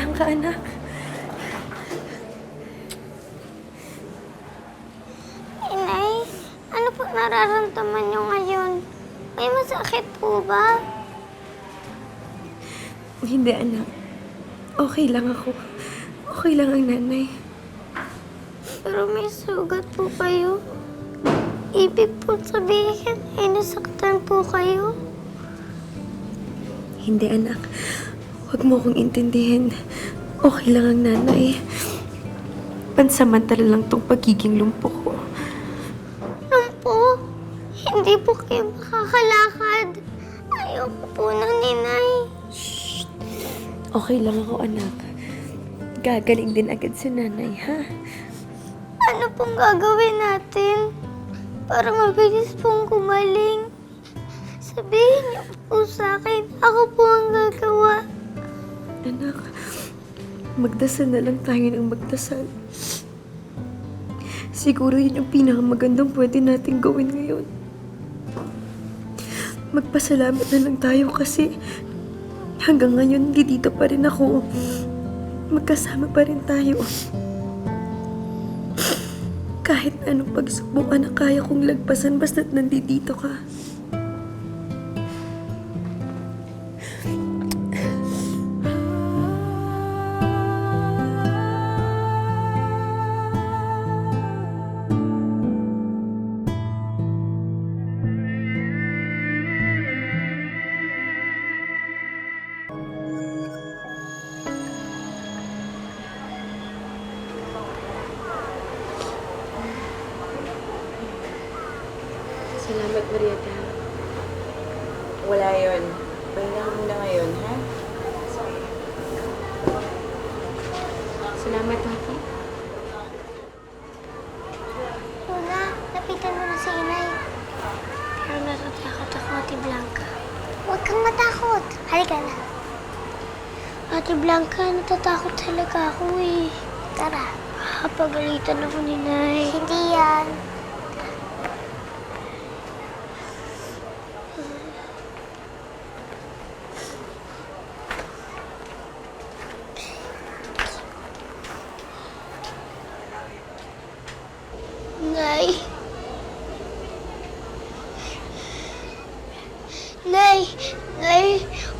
Saan ka, anak? Inay, ano po nararamdaman niyo ngayon? May masakit po ba? Hindi, anak. Okay lang ako. Okay lang ang nanay. Pero may sugat po kayo. Ibig po sabihin ay nasaktan po kayo. Hindi, anak. Huwag mo akong intindihin. Okay lang ang nanay. Pansamantala lang tong pagiging lumpo ko. Po, hindi po kayo makakalakad. Ayoko po ng ninay. Okay lang ako, anak. Gagaling din agad si nanay, ha? Ano pong gagawin natin para mabilis pong gumaling? Sabihin niyo po sa akin, ako po ang gagawa. Anak, magdasal na lang tayo ng magdasal. Siguro yun yung pinakamagandang pwede natin gawin ngayon. Magpasalamat na lang tayo kasi hanggang ngayon dito pa rin ako. Magkasama pa rin tayo. Kahit anong pagsubok na kaya kong lagpasan basta't nandito ka. Salamat, Marieta. Wala yun. Pahinga ka muna ngayon, ha? Salamat, Tati. Luna, lapitan mo na si inay. Pero natatakot ako, Ate Blanca. Huwag kang matakot. Halika na. Ate Blanca, natatakot talaga ako eh. Tara. Pagalitan ako ni Nay. Hindi yan. Nay. Nay, Nay,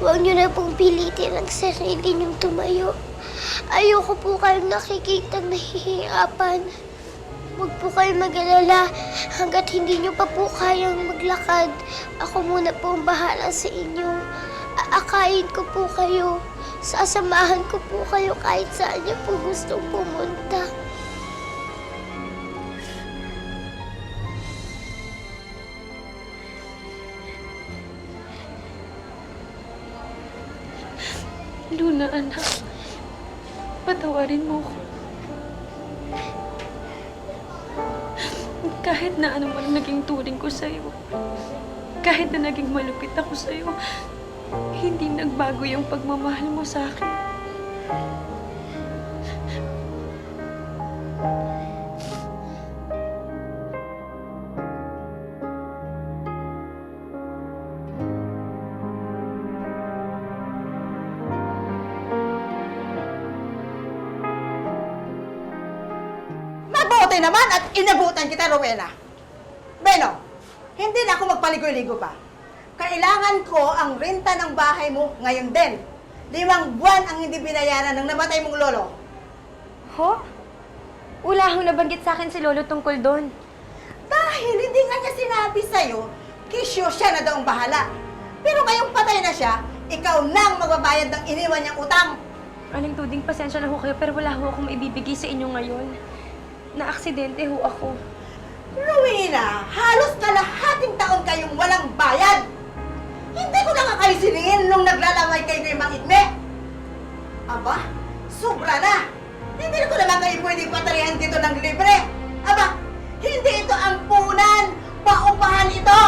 huwag niyo na pong pilitin ang sarili niyong tumayo. Ayoko po kayong nakikitang nahihirapan. Huwag po kayong mag-alala hanggat hindi niyo pa po kayang maglakad. Ako muna po ang bahala sa inyo. Aakayin ko po kayo. Sasamahan ko po kayo kahit saan niyo po gustong pumunta. Luna, anak. Patawarin mo ko. Kahit na ano man naging turing ko sa'yo, kahit na naging malupit ako sa'yo, hindi nagbago yung pagmamahal mo sa akin. Mabuti naman at inabutan kita, Rowena. Beno, hindi na ako magpaligoy-ligo pa. Kailangan ko ang renta ng bahay mo ngayon din. 5 buwan ang hindi binayaran ng namatay mong lolo. Ho? Wala akong nabanggit sa akin si Lolo tungkol doon. Dahil hindi nga niya sinabi sa'yo, kisyo siya na daw ang bahala. Pero ngayong patay na siya, ikaw nang magbabayad ng iniwan niyang utang. Aling Tuding, pasensya na ho kayo pero wala ho akong maibibigay sa inyo ngayon. Na-aksidente ho ako. Rowena, halos kalahating taon kayong walang bayad. Hindi ko na nga kayo siningin nung naglalamay kayo kay Mang Idme. Aba, sobra na. Hindi ko naman kayo pwedeng patarihan dito ng libre. Aba, hindi ito ang punan, paupahan ito.